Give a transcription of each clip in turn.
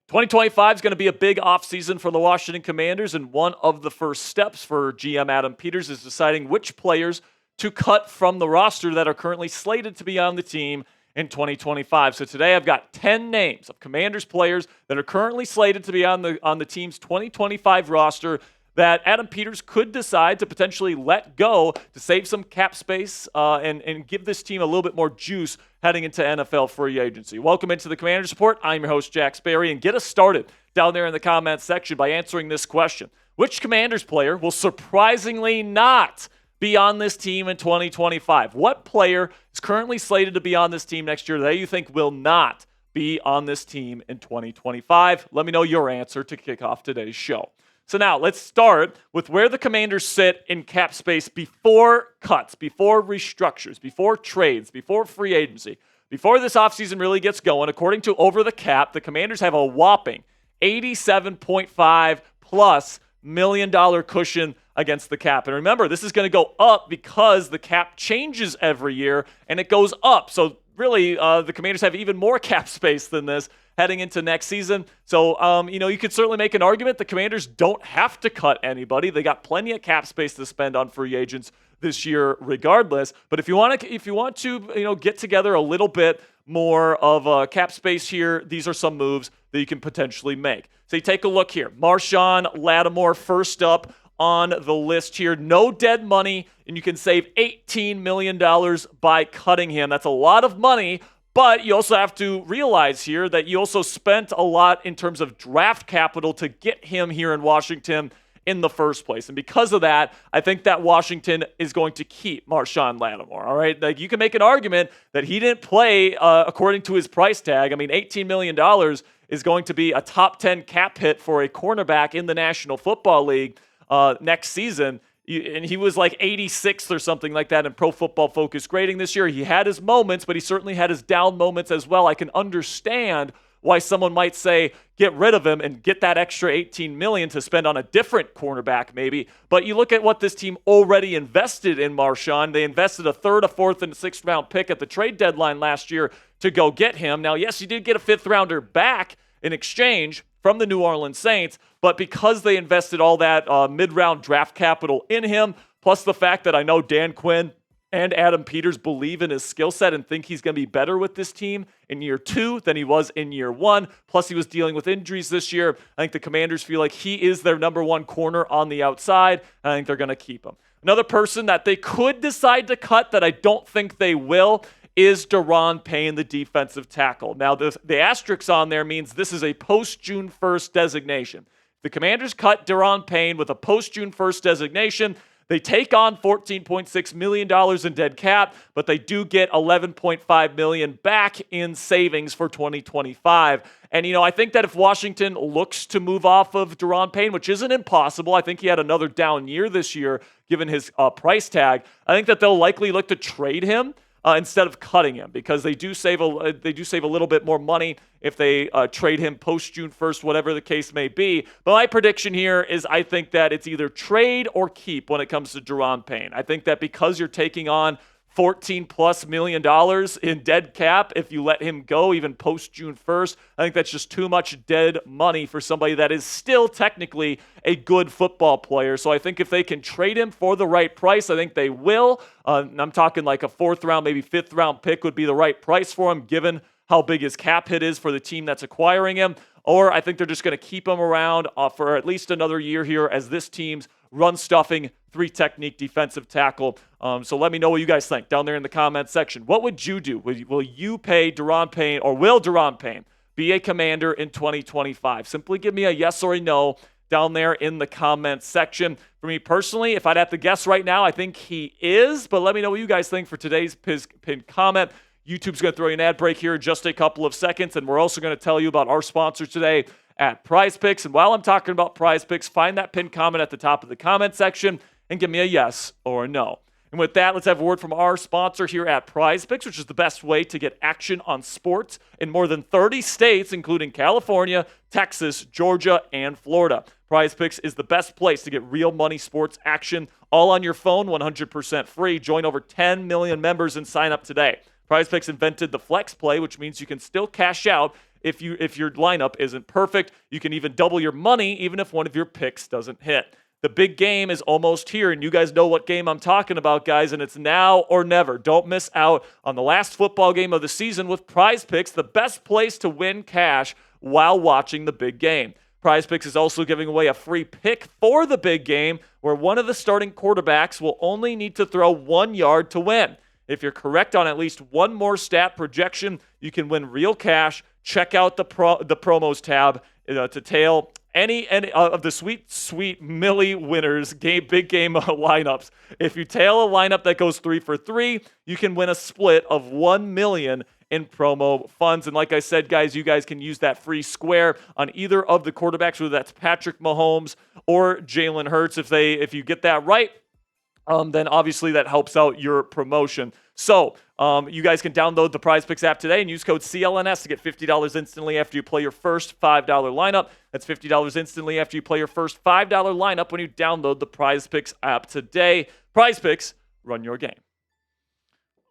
2025 is going to be a big offseason for the Washington Commanders, and one of the first steps for GM Adam Peters is deciding which players to cut from the roster that are currently slated to be on the team in 2025. So today I've got 10 names of Commanders players that are currently slated to be on the team's 2025 roster that Adam Peters could decide to potentially let go to save some cap space and give this team a little bit more juice heading into NFL free agency. Welcome into the Commanders Report. I'm your host, Jack Sperry, and get us started down there in the comments section by answering this question. Which Commanders player will surprisingly not be on this team in 2025? What player is currently slated to be on this team next year that you think will not be on this team in 2025? Let me know your answer to kick off today's show. So now let's start with where the Commanders sit in cap space before cuts, before restructures, before trades, before free agency. Before this offseason really gets going, according to Over the Cap, the Commanders have a whopping $87.5 plus million cushion against the cap. And remember, this is going to go up because the cap changes every year and it goes up. So really, the Commanders have even more cap space than this heading into next season. So, you could certainly make an argument the Commanders don't have to cut anybody. They got plenty of cap space to spend on free agents this year regardless. But if you want to get together a little bit more of cap space here, these are some moves that you can potentially make. So you take a look here. Marshon Lattimore first up on the list here. No dead money, and you can save $18 million by cutting him. That's a lot of money, but you also have to realize here that you also spent a lot in terms of draft capital to get him here in Washington in the first place. And because of that, I think that Washington is going to keep Marshon Lattimore, all right? Like, you can make an argument that he didn't play according to his price tag. I mean, $18 million is going to be a top 10 cap hit for a cornerback in the National Football League next season. And he was like 86th or something like that in Pro Football Focus grading this year. He had his moments, but he certainly had his down moments as well. I can understand why someone might say, get rid of him and get that extra $18 million to spend on a different cornerback maybe. But you look at what this team already invested in Marshon. They invested a third, a fourth, and a sixth round pick at the trade deadline last year to go get him. Now, yes, you did get a fifth rounder back in exchange from the New Orleans Saints, but because they invested all that mid-round draft capital in him, plus the fact that I know Dan Quinn and Adam Peters believe in his skill set and think he's going to be better with this team in year 2 than he was in year 1, plus he was dealing with injuries this year, I think the Commanders feel like he is their number one corner on the outside, and I think they're going to keep him. Another person that they could decide to cut that I don't think they will is Daron Payne, the defensive tackle. Now, the asterisk on there means this is a post-June 1st designation. The Commanders cut Daron Payne with a post-June 1st designation. They take on $14.6 million in dead cap, but they do get $11.5 million back in savings for 2025. And, I think that if Washington looks to move off of Daron Payne, which isn't impossible, I think he had another down year this year given his price tag, I think that they'll likely look to trade him instead of cutting him, because they do save a little bit more money if they trade him post June 1st, whatever the case may be. But my prediction here is I think that it's either trade or keep when it comes to Daron Payne. I think that because you're taking on $14+ million in dead cap, if you let him go even post June 1st, I think that's just too much dead money for somebody that is still technically a good football player. So I think if they can trade him for the right price, I think they will. I'm talking like a 4th round, maybe 5th round pick would be the right price for him, given how big his cap hit is for the team that's acquiring him. Or I think they're just going to keep him around for at least another year here as this team's run-stuffing, 3-technique defensive tackle. So let me know what you guys think down there in the comments section. What would you do? Will you pay Daron Payne, or will Daron Payne be a Commander in 2025? Simply give me a yes or a no down there in the comments section. For me personally, if I'd have to guess right now, I think he is. But let me know what you guys think for today's pinned comment. YouTube's going to throw you an ad break here in just a couple of seconds, and we're also going to tell you about our sponsor today at Prize Picks. And while I'm talking about Prize Picks, find that pinned comment at the top of the comment section and give me a yes or a no. And with that, let's have a word from our sponsor here at PrizePicks, which is the best way to get action on sports in more than 30 states, including California, Texas, Georgia, and Florida. PrizePicks is the best place to get real money sports action, all on your phone, 100% free. Join over 10 million members and sign up today. PrizePicks invented the flex play, which means you can still cash out if your lineup isn't perfect. You can even double your money even if one of your picks doesn't hit. The big game is almost here, and you guys know what game I'm talking about, guys, and it's now or never. Don't miss out on the last football game of the season with PrizePicks, the best place to win cash while watching the big game. PrizePicks is also giving away a free pick for the big game where one of the starting quarterbacks will only need to throw 1 yard to win. If you're correct on at least one more stat projection, you can win real cash. Check out the promos tab to tail any of the sweet Millie winners big game lineups. If you tail a lineup that goes 3 for 3, you can win a split of $1 million in promo funds. And like I said, guys, you guys can use that free square on either of the quarterbacks, whether that's Patrick Mahomes or Jalen Hurts. If you get that right, then obviously that helps out your promotion. So you guys can download the PrizePicks app today and use code CLNS to get $50 instantly after you play your first $5 lineup. That's $50 instantly after you play your first $5 lineup when you download the PrizePicks app today. PrizePicks, run your game.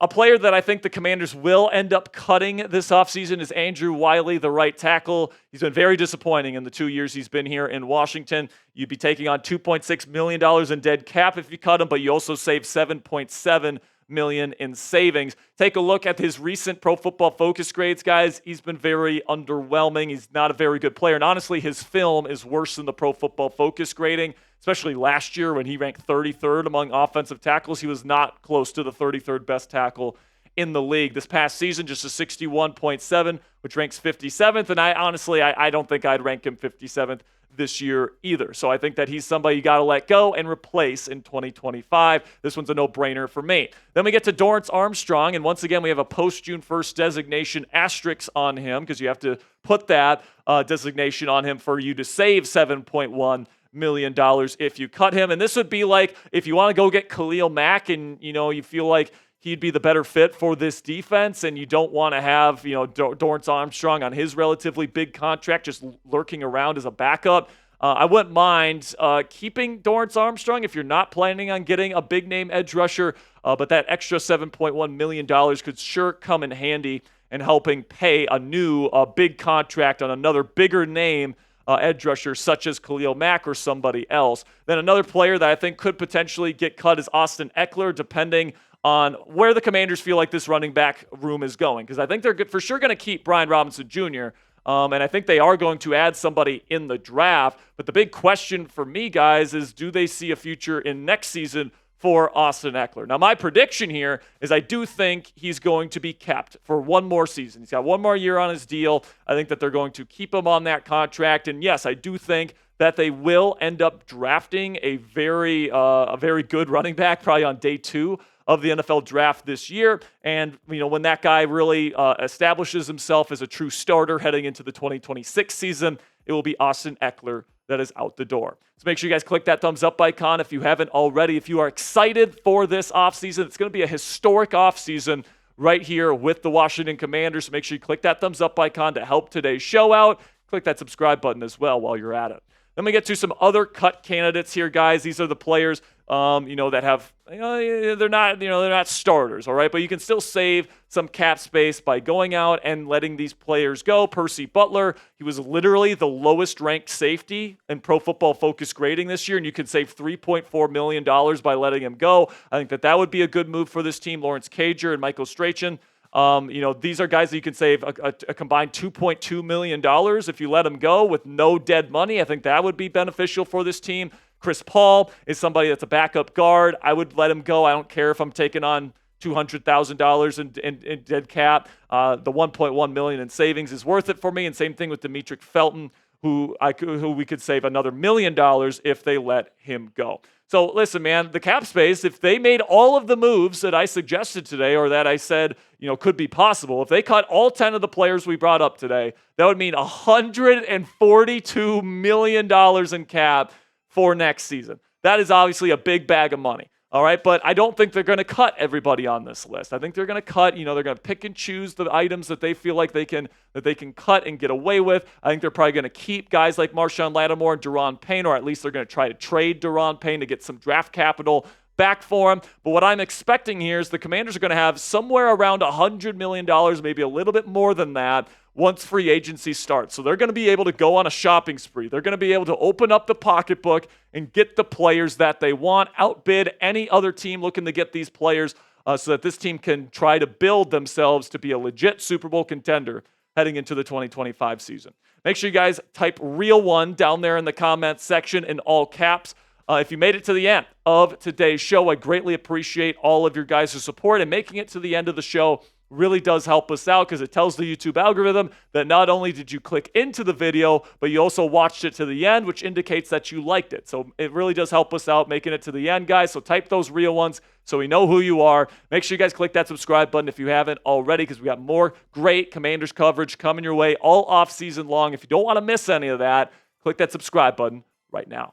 A player that I think the Commanders will end up cutting this offseason is Andrew Wylie, the right tackle. He's been very disappointing in the 2 years he's been here in Washington. You'd be taking on $2.6 million in dead cap if you cut him, but you also save $7.7 million in savings. Take a look at his recent Pro Football Focus grades, guys. He's been very underwhelming. He's not a very good player. And honestly, his film is worse than the Pro Football Focus grading, especially last year when he ranked 33rd among offensive tackles. He was not close to the 33rd best tackle in the league. This past season, just a 61.7, which ranks 57th. And I don't think I'd rank him 57th this year either. So I think that he's somebody you got to let go and replace in 2025. This one's a no-brainer for me. Then we get to Dorrance Armstrong, and once again, we have a post-June 1st designation asterisk on him because you have to put that designation on him for you to save $7.1 million if you cut him. And this would be like if you want to go get Khalil Mack and, you feel like he'd be the better fit for this defense, and you don't want to have, Dorrance Armstrong on his relatively big contract just lurking around as a backup. I wouldn't mind keeping Dorrance Armstrong if you're not planning on getting a big-name edge rusher, but that extra $7.1 million could sure come in handy in helping pay a new big contract on another bigger name edge rusher such as Khalil Mack or somebody else. Then another player that I think could potentially get cut is Austin Ekeler, depending on where the Commanders feel like this running back room is going. Because I think they're for sure going to keep Brian Robinson Jr., and I think they are going to add somebody in the draft. But the big question for me, guys, is do they see a future in next season for Austin Ekeler? Now, my prediction here is I do think he's going to be kept for one more season. He's got one more year on his deal. I think that they're going to keep him on that contract. And yes, I do think that they will end up drafting a very good running back probably on day 2 of the NFL draft this year. And, when that guy really establishes himself as a true starter heading into the 2026 season, it will be Austin Ekeler that is out the door. So make sure you guys click that thumbs up icon if you haven't already. If you are excited for this offseason, it's going to be a historic offseason right here with the Washington Commanders. So make sure you click that thumbs up icon to help today's show out. Click that subscribe button as well while you're at it. Then we get to some other cut candidates here, guys. These are the players, that have, they're not starters, all right? But you can still save some cap space by going out and letting these players go. Percy Butler, he was literally the lowest ranked safety in Pro Football Focus grading this year, and you can save $3.4 million by letting him go. I think that would be a good move for this team. Lawrence Cager and Michael Strachan. These are guys that you can save a combined $2.2 million if you let them go with no dead money. I think that would be beneficial for this team. Chris Paul is somebody that's a backup guard. I would let him go. I don't care if I'm taking on $200,000 in dead cap. The $1.1 million in savings is worth it for me. And same thing with Demetric Felton, who we could save another $1 million if they let him go. So listen, man, the cap space, if they made all of the moves that I suggested today or that I said, could be possible, if they cut all 10 of the players we brought up today, that would mean $142 million in cap for next season. That is obviously a big bag of money. All right, but I don't think they're going to cut everybody on this list. I think they're going to cut, they're going to pick and choose the items that they feel like they can cut and get away with. I think they're probably going to keep guys like Marshon Lattimore and Daron Payne, or at least they're going to try to trade Daron Payne to get some draft capital back for him. But what I'm expecting here is the Commanders are going to have somewhere around $100 million, maybe a little bit more than that, once free agency starts. So they're going to be able to go on a shopping spree. They're going to be able to open up the pocketbook and get the players that they want, outbid any other team looking to get these players so that this team can try to build themselves to be a legit Super Bowl contender heading into the 2025 season. Make sure you guys type Real One down there in the comments section in all caps. If you made it to the end of today's show, I greatly appreciate all of your guys' support, and making it to the end of the show really does help us out because it tells the YouTube algorithm that not only did you click into the video, but you also watched it to the end, which indicates that you liked it. So it really does help us out making it to the end, guys. So type those Real Ones so we know who you are. Make sure you guys click that subscribe button if you haven't already, because we got more great Commanders coverage coming your way all off season long. If you don't want to miss any of that, click that subscribe button right now.